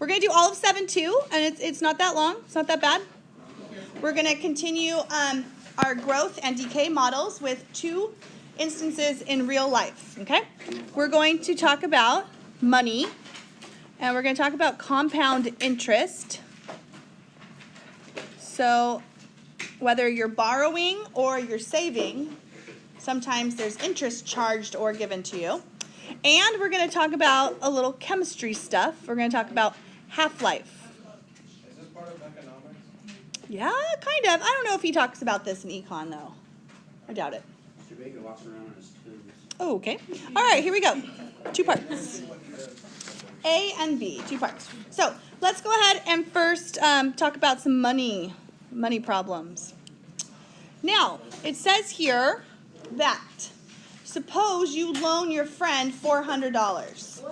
We're going to do all of 7 too, and it's not that long. It's not that bad. We're going to continue our growth and decay models with 2 instances in real life, okay? We're going to talk about money, and we're going to talk about compound interest. So whether you're borrowing or you're saving, sometimes there's interest charged or given to you. And we're going to talk about a little chemistry stuff. We're going to talk about half-life. Is this part of economics? Yeah, kind of. I don't know if he talks about this in econ, though. I doubt it. Mr. Baker walks around on his toes. Oh, okay. All right, here we go. 2 parts. A and B, 2 parts. So let's go ahead and first talk about some money problems. Now, it says here that suppose you loan your friend $400.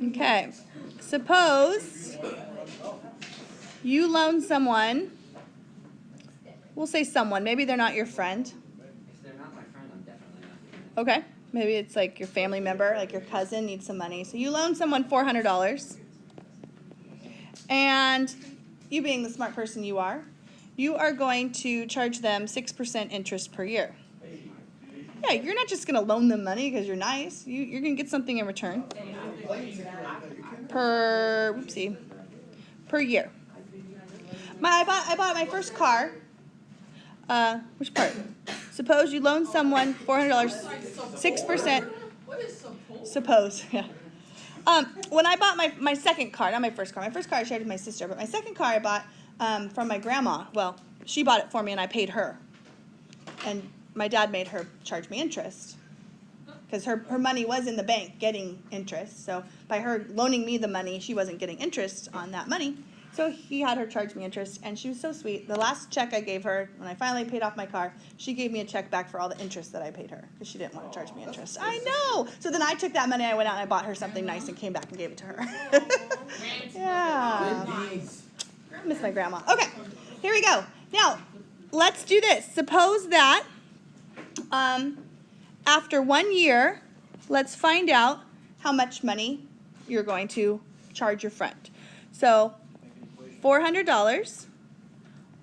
Okay. Suppose you loan someone, we'll say someone, maybe they're not your friend. If they're not my friend, I'm definitely not. Okay. Maybe it's like your family member, like your cousin needs some money. So you loan someone $400. And you being the smart person you are going to charge them 6% interest per year. Yeah, you're not just going to loan them money because you're nice. You're going to get something in return. Per year. I bought my first car. Which part? Suppose you loan someone $400, 6%. What is Suppose, yeah. When I bought my second car, not my first car. My first car I shared with my sister, but my second car I bought from my grandma. Well, she bought it for me and I paid her. And my dad made her charge me interest because her money was in the bank getting interest. So by her loaning me the money, she wasn't getting interest on that money. So he had her charge me interest, and she was so sweet. The last check I gave her, when I finally paid off my car, she gave me a check back for all the interest that I paid her because she didn't want to charge me interest. I know! So then I took that money, I went out and I bought her something nice and came back and gave it to her. Yeah. I miss my grandma. Okay, here we go. Now, let's do this. Suppose that after 1 year, let's find out how much money you're going to charge your friend. So $400,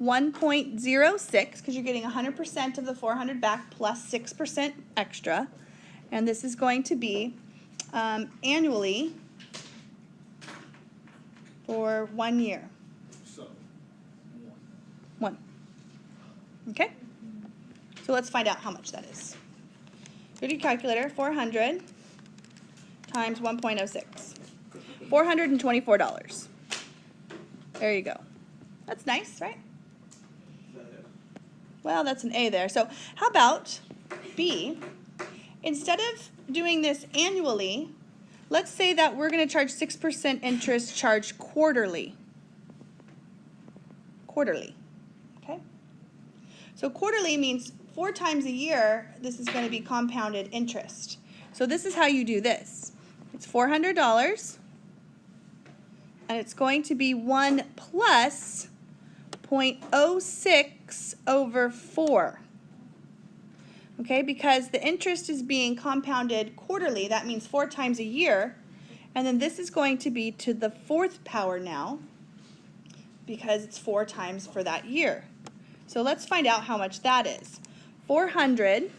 1.06, because you're getting 100% of the 400 back plus 6% extra. And this is going to be annually for 1 year. One. Okay? So let's find out how much that is. Go to your calculator, 400 times 1.06. $424. There you go. That's nice, right? Well, that's an A there. So how about B? Instead of doing this annually, let's say that we're going to charge 6% interest charged quarterly. Quarterly. Okay? So quarterly means 4 times a year, this is going to be compounded interest. So this is how you do this. It's $400. And it's going to be 1 plus 0.06 over 4. Okay, because the interest is being compounded quarterly, that means 4 times a year. And then this is going to be to the 4th power now, because it's 4 times for that year. So let's find out how much that is. 400,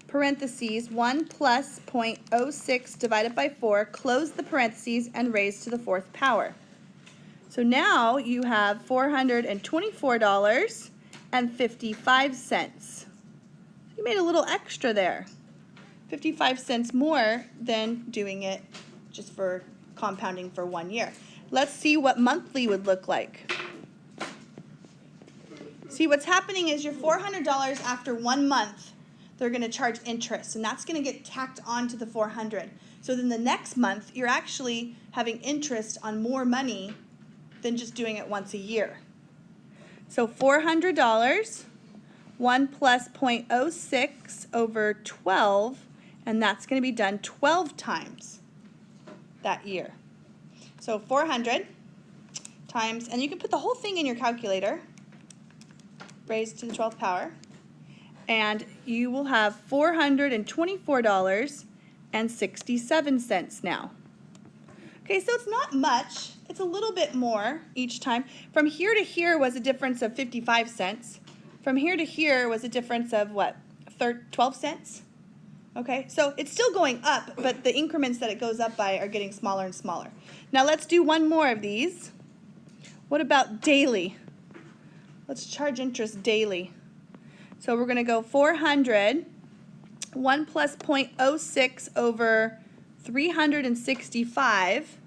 parentheses, 1 plus 0.06 divided by 4, close the parentheses, and raise to the 4th power. So now you have $424.55. You made a little extra there. 55 cents more than doing it just for compounding for 1 year. Let's see what monthly would look like. See, what's happening is your $400 after 1 month, they're going to charge interest, and that's going to get tacked onto the 400. So then the next month, you're actually having interest on more money than just doing it once a year. So $400, 1 plus 0.06 over 12, and that's going to be done 12 times that year. So 400 times, and you can put the whole thing in your calculator, raised to the 12th power, and you will have $424 and 67 cents now. Okay, so it's not much. It's a little bit more each time. From here to here was a difference of 55 cents. From here to here was a difference of what, 12 cents? Okay, so it's still going up, but the increments that it goes up by are getting smaller and smaller. Now let's do one more of these. What about daily? Let's charge interest daily. So we're going to go 400, 1 plus 0.06 over 365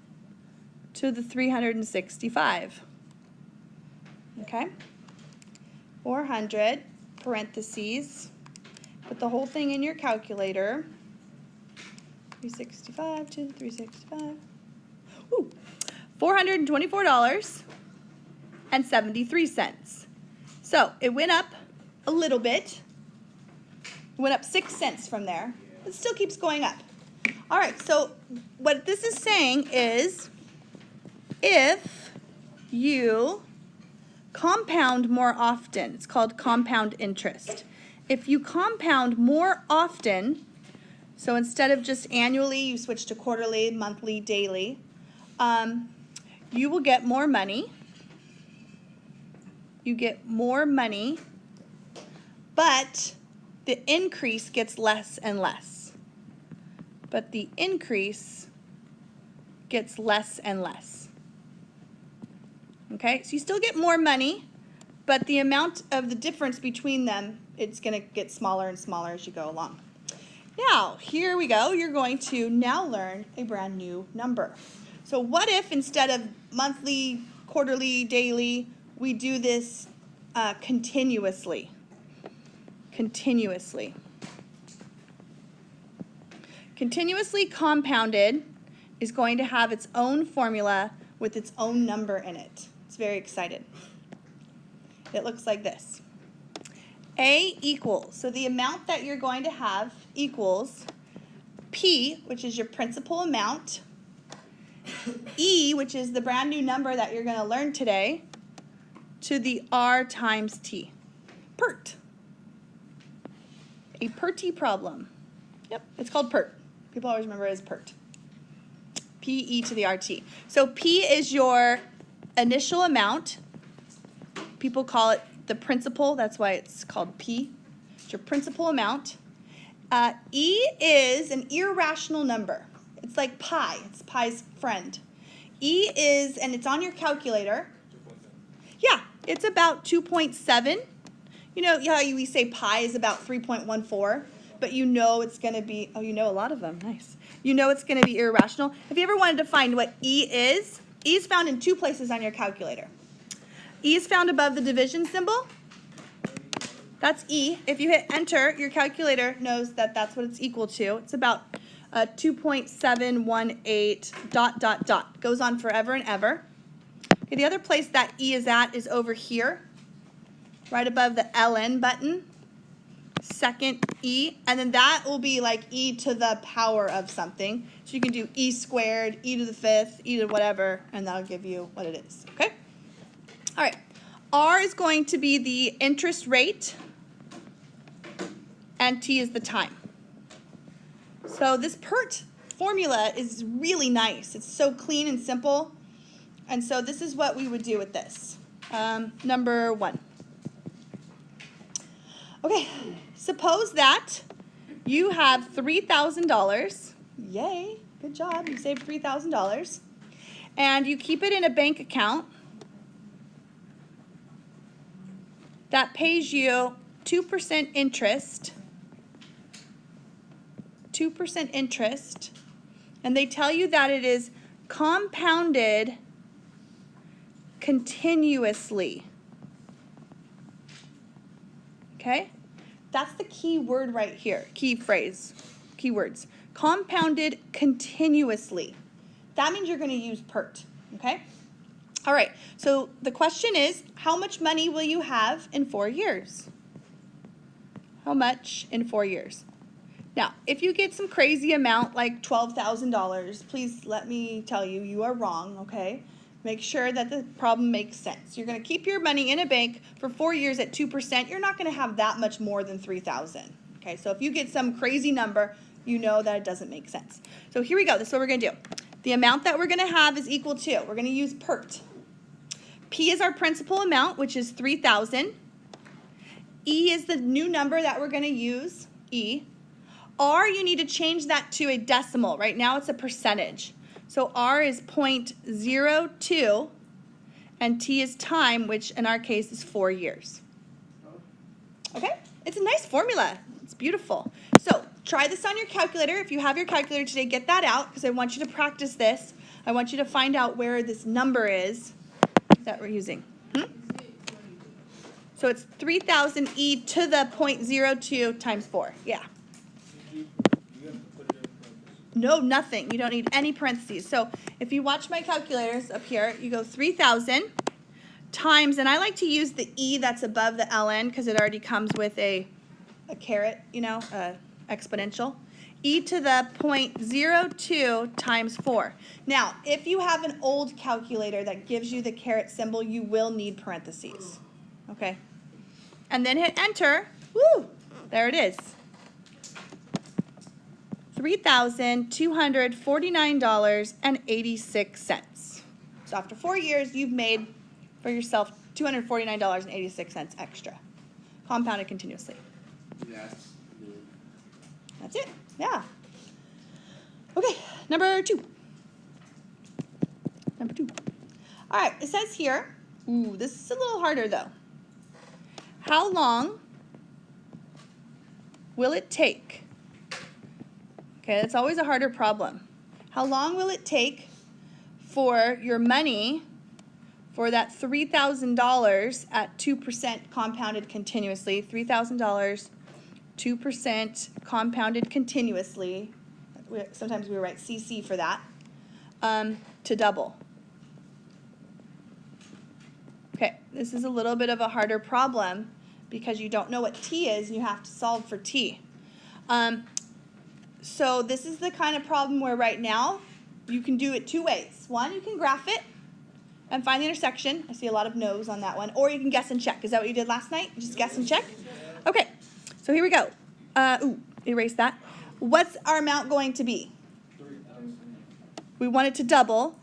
to the 365. Okay? 400, parentheses, put the whole thing in your calculator. 365 to the 365. Ooh, $424.73. So it went up a little bit. It went up 6 cents from there. It still keeps going up. All right, so what this is saying is if you compound more often, it's called compound interest. If you compound more often, so instead of just annually, you switch to quarterly, monthly, daily, you will get more money. You get more money, but the increase gets less and less. But the increase gets less and less. Okay, so you still get more money, but the amount of the difference between them, it's going to get smaller and smaller as you go along. Now, here we go. You're going to now learn a brand new number. So what if instead of monthly, quarterly, daily, we do this continuously? Continuously. Continuously compounded is going to have its own formula with its own number in it. It's very excited. It looks like this. A equals, so the amount that you're going to have equals P, which is your principal amount, E, which is the brand new number that you're going to learn today, to the R times T. PERT. A PERT problem. Yep, it's called PERT. People always remember it as PERT. P-E to the RT. So P is your initial amount. People call it the principal. That's why it's called P. It's your principal amount. E is an irrational number. It's like pi. It's pi's friend. E is, and it's on your calculator. 2.7. Yeah, it's about 2.7. You know how we say pi is about 3.14, but you know it's going to be, oh, you know a lot of them. Nice. You know it's going to be irrational. If you ever wanted to find what E is found in 2 places on your calculator. E is found above the division symbol. That's E. If you hit enter, your calculator knows that that's what it's equal to. It's about 2.718 ... Goes on forever and ever. Okay, the other place that E is at is over here, right above the ln button. Second E, and then that will be like E to the power of something. So you can do E squared, E to the 5th, E to whatever, and that'll give you what it is, okay? All right, R is going to be the interest rate, and T is the time. So this PERT formula is really nice. It's so clean and simple, and so this is what we would do with this. Number 1. Okay, suppose that you have $3,000. Yay, good job, you saved $3,000. And you keep it in a bank account that pays you 2% interest. 2% interest. And they tell you that it is compounded continuously. Okay? That's the key word right here, key phrase, keywords. Compounded continuously. That means you're going to use PERT, okay? All right, so the question is, how much money will you have in 4 years? How much in 4 years? Now, if you get some crazy amount like $12,000, please let me tell you, you are wrong, okay? Make sure that the problem makes sense. You're going to keep your money in a bank for 4 years at 2%. You're not going to have that much more than $3,000. Okay, so if you get some crazy number, you know that it doesn't make sense. So here we go. This is what we're going to do. The amount that we're going to have is equal to, we're going to use PERT. P is our principal amount, which is 3,000. E is the new number that we're going to use, E. R, you need to change that to a decimal. Right now it's a percentage. So R is 0.02, and T is time, which in our case is 4 years. Okay? It's a nice formula. It's beautiful. So try this on your calculator. If you have your calculator today, get that out because I want you to practice this. I want you to find out where this number is that we're using. So it's 3,000 e to the 0.02 times 4. Yeah. No, nothing. You don't need any parentheses. So if you watch my calculators up here, you go 3,000 times, and I like to use the e that's above the ln because it already comes with a caret, you know, exponential. E to the 0.02 times 4. Now, if you have an old calculator that gives you the caret symbol, you will need parentheses. Okay? And then hit enter. Woo! There it is. $3,249.86. So after 4 years, you've made for yourself $249.86 extra, compounded continuously. That's good. That's it. Yeah. Okay, number 2. Number 2. All right, it says here, ooh, this is a little harder though. How long will it take? Okay, that's always a harder problem. How long will it take for your money for that $3,000 at 2% compounded continuously? $3,000, 2% compounded continuously. Sometimes we write CC for that, to double. Okay, this is a little bit of a harder problem because you don't know what T is and you have to solve for T. So this is the kind of problem where right now you can do it 2 ways. One, you can graph it and find the intersection. I see a lot of no's on that one. Or you can guess and check. Is that what you did last night? Just guess and check? Okay, so here we go. Ooh, erase that. What's our amount going to be? 3,000. We want it to double.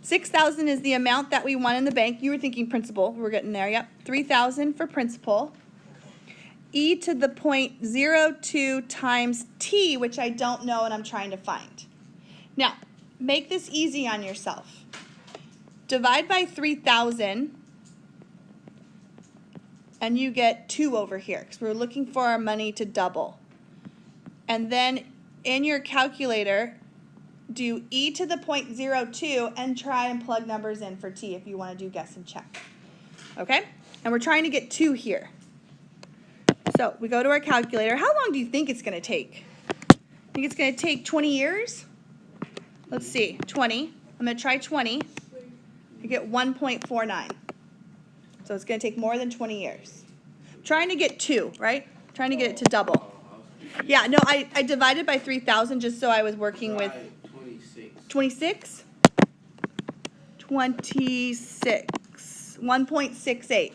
6,000 is the amount that we want in the bank. You were thinking principal. We're getting there. Yep. 3,000 for principal. E to the 0.02 times T, which I don't know and I'm trying to find. Now, make this easy on yourself. Divide by 3,000 and you get 2 over here because we're looking for our money to double. And then in your calculator, do e to the 0.02 and try and plug numbers in for T if you want to do guess and check. Okay? And we're trying to get 2 here. So we go to our calculator. How long do you think it's going to take? Think it's going to take 20 years? Let's see. 20. I'm going to try 20. I get 1.49. So it's going to take more than 20 years. I'm trying to get 2, right? I'm trying to get it to double. Yeah, no, I divided by 3,000 just so I was working with 26? 26. 1.68.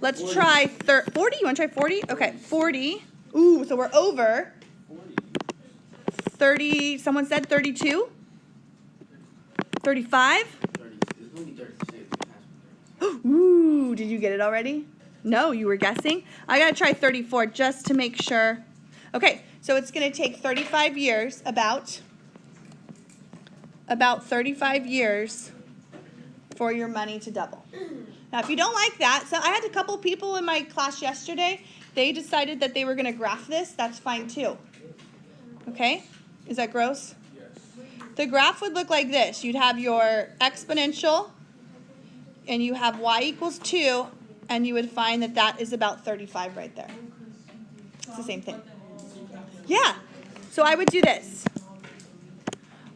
Let's try 40. You want to try 40? Okay, 40. Ooh, so we're over. 30. Someone said 32? 35? Ooh, did you get it already? No, you were guessing? I got to try 34 just to make sure. Okay, so it's going to take 35 years, about 35 years for your money to double. Now, if you don't like that, so I had a couple people in my class yesterday, they decided that they were going to graph this. That's fine too. Okay? Is that gross? Yes. The graph would look like this. You'd have your exponential, and you have y equals 2, and you would find that that is about 35 right there. It's the same thing. Yeah. So I would do this.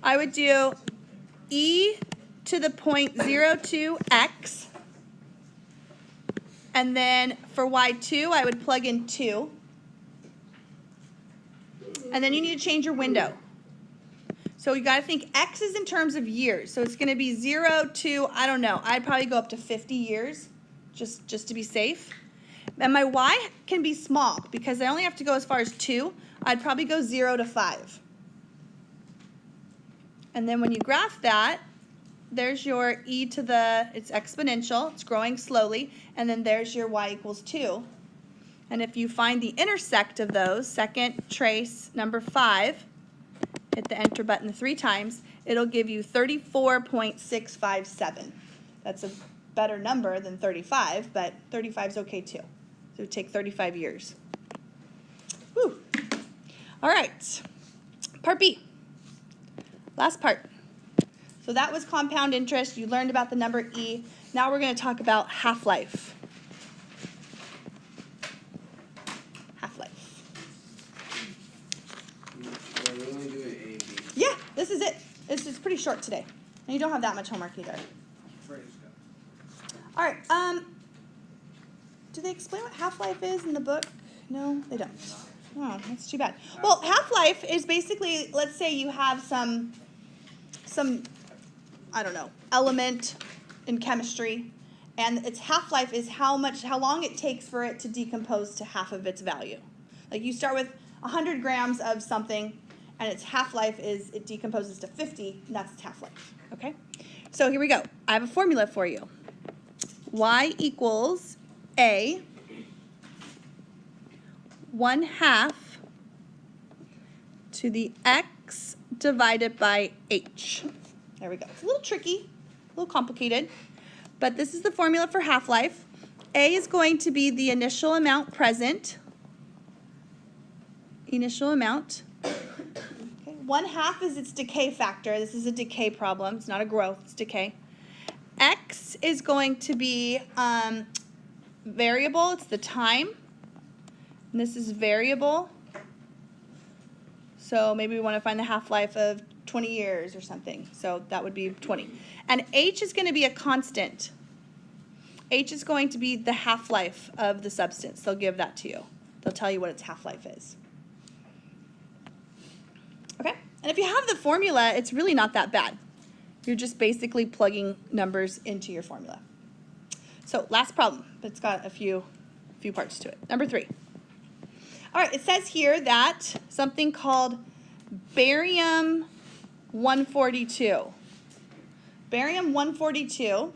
I would do e to the 0.02x. And then for y2, I would plug in 2. And then you need to change your window. So you got to think x is in terms of years. So it's going to be 0 to, I don't know, I'd probably go up to 50 years just to be safe. And my y can be small because I only have to go as far as 2. I'd probably go 0 to 5. And then when you graph that, there's your e to the, it's exponential, it's growing slowly, and then there's your y equals 2. And if you find the intersect of those, second trace number 5, hit the enter button 3 times, it'll give you 34.657. That's a better number than 35, but 35 is okay too. So it would take 35 years. Woo. All right, part B, last part. So that was compound interest. You learned about the number e. Now we're going to talk about half-life. Half-life. Yeah, we're only doing A and B. Yeah, this is it. It's pretty short today. And you don't have that much homework either. Praise God. All right, do they explain what half-life is in the book? No, they don't. Oh, that's too bad. Well, half-life is basically, let's say you have some I don't know, element in chemistry, and its half-life is how long it takes for it to decompose to half of its value. Like you start with 100 grams of something, and its half-life is it decomposes to 50, and that's its half-life, okay? So here we go. I have a formula for you. Y equals A 1/2 to the x divided by h. There we go. It's a little tricky, a little complicated, but this is the formula for half-life. A is going to be the initial amount present. Initial amount. Okay. 1/2 is its decay factor. This is a decay problem. It's not a growth, it's decay. X is going to be variable. It's the time. And this is variable. So maybe we want to find the half-life of 20 years or something. So that would be 20. And h is going to be a constant. H is going to be the half-life of the substance. They'll give that to you. They'll tell you what its half-life is. Okay? And if you have the formula, it's really not that bad. You're just basically plugging numbers into your formula. So last problem, but it's got a few parts to it. Number 3. All right, it says here that something called barium-142. Barium-142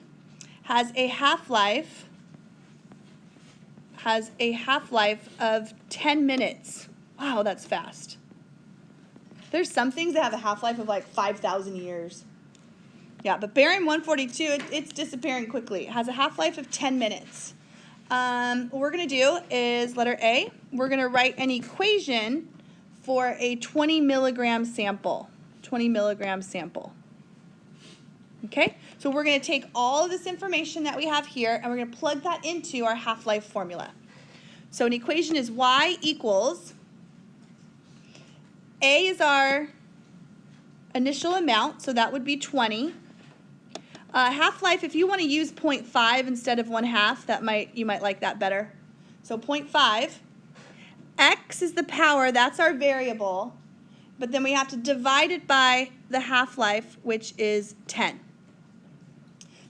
has a half-life of 10 minutes. Wow, that's fast. There's some things that have a half-life of like 5,000 years. Yeah, but barium-142, it's disappearing quickly. It has a half-life of 10 minutes. What we're going to do is letter A. We're going to write an equation for a 20 milligram sample. 20 milligram sample. Okay? So we're going to take all of this information that we have here and we're going to plug that into our half-life formula. So an equation is y equals, A is our initial amount, so that would be 20. Half-life, if you want to use 0.5 instead of 1/2, you might like that better. So 0.5. X is the power, that's our variable, but then we have to divide it by the half-life, which is 10.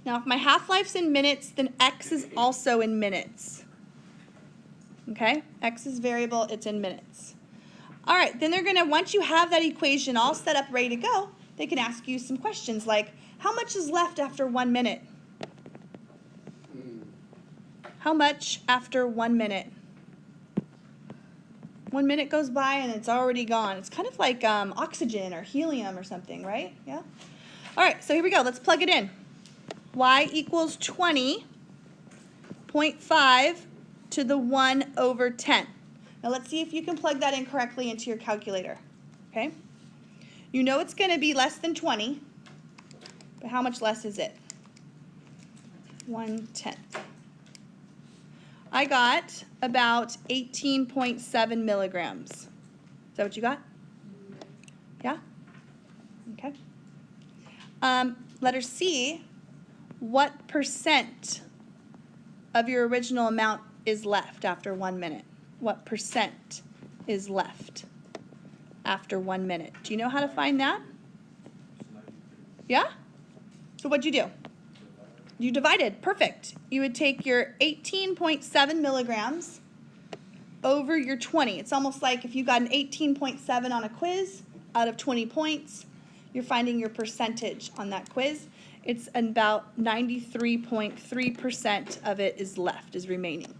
Now, if my half-life's in minutes, then X is also in minutes. Okay? X is variable, it's in minutes. All right, then they're going to, once you have that equation all set up, ready to go, they can ask you some questions like, how much is left after 1 minute? How much after 1 minute? 1 minute goes by and it's already gone. It's kind of like oxygen or helium or something, right? Yeah? All right, so here we go. Let's plug it in. Y equals 20.5 to the 1/10. Now let's see if you can plug that in correctly into your calculator. Okay? You know it's going to be less than 20, but how much less is it? 1/10. I got about 18.7 milligrams. Is that what you got? Yeah? Okay. Letter C, what percent of your original amount is left after 1 minute? What percent is left after 1 minute? Do you know how to find that? Yeah? So what'd you do? You divided. Perfect. You would take your 18.7 milligrams over your 20. It's almost like if you got an 18.7 on a quiz out of 20 points, you're finding your percentage on that quiz. It's about 93.3% of it is left, is remaining.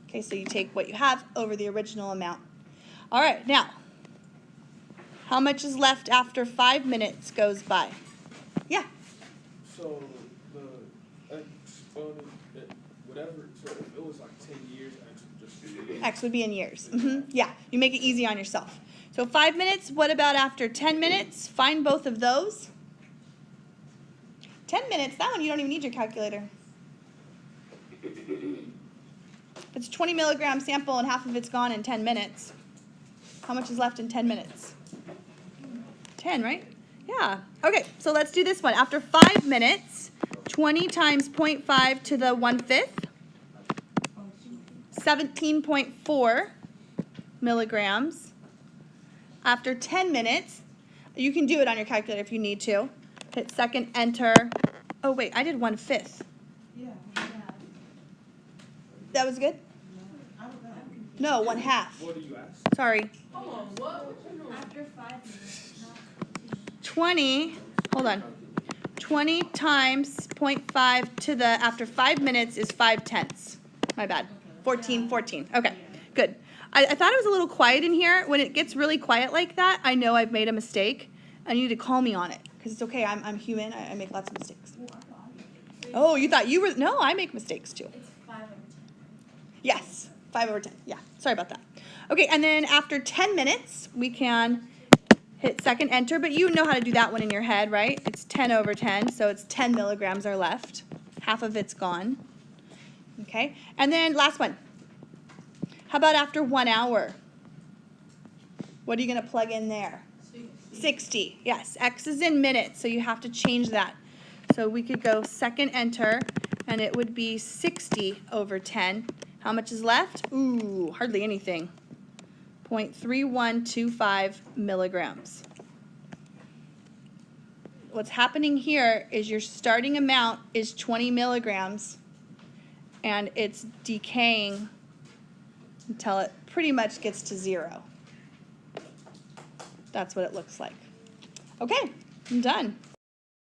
Okay, so you take what you have over the original amount. All right, now, how much is left after 5 minutes goes by? Yeah? So the exponent, whatever, so if it was like 10 years, X would just be. X would be in years. Yeah, you make it easy on yourself. So 5 minutes, what about after 10 minutes? Find both of those. 10 minutes, that one you don't even need your calculator. It's a 20 milligram sample and half of it's gone in 10 minutes. How much is left in 10 minutes? 10, right? Yeah. Okay, so let's do this one. After 5 minutes, 20 times 0.5 to the 1/5, 17.4 milligrams. After 10 minutes, you can do it on your calculator if you need to. Hit second, enter. Oh, wait, I did 1/5. Yeah. That was good? No, 1/2. What do you ask? Sorry. After 5 minutes, not 20, hold on. 20 times 0.5 to the, after 5 minutes is 5/10. My bad. 14. Okay, good. I thought it was a little quiet in here. When it gets really quiet like that, I know I've made a mistake. And you need to call me on it. Because it's okay, I'm human. I make lots of mistakes. Oh, you thought you were, no, I make mistakes too. It's 5 over 10. Yes, 5/10. Yeah, sorry about that. Okay, and then after 10 minutes, we can hit second enter, but you know how to do that one in your head, right? It's 10/10, so it's 10 milligrams are left. Half of it's gone. Okay, and then last one. How about after 1 hour? What are you going to plug in there? 60. Yes, X is in minutes, so you have to change that. So we could go second enter, and it would be 60/10. How much is left? Ooh, hardly anything. 0.3125 milligrams. What's happening here is your starting amount is 20 milligrams, and it's decaying until it pretty much gets to 0. That's what it looks like. Okay, I'm done.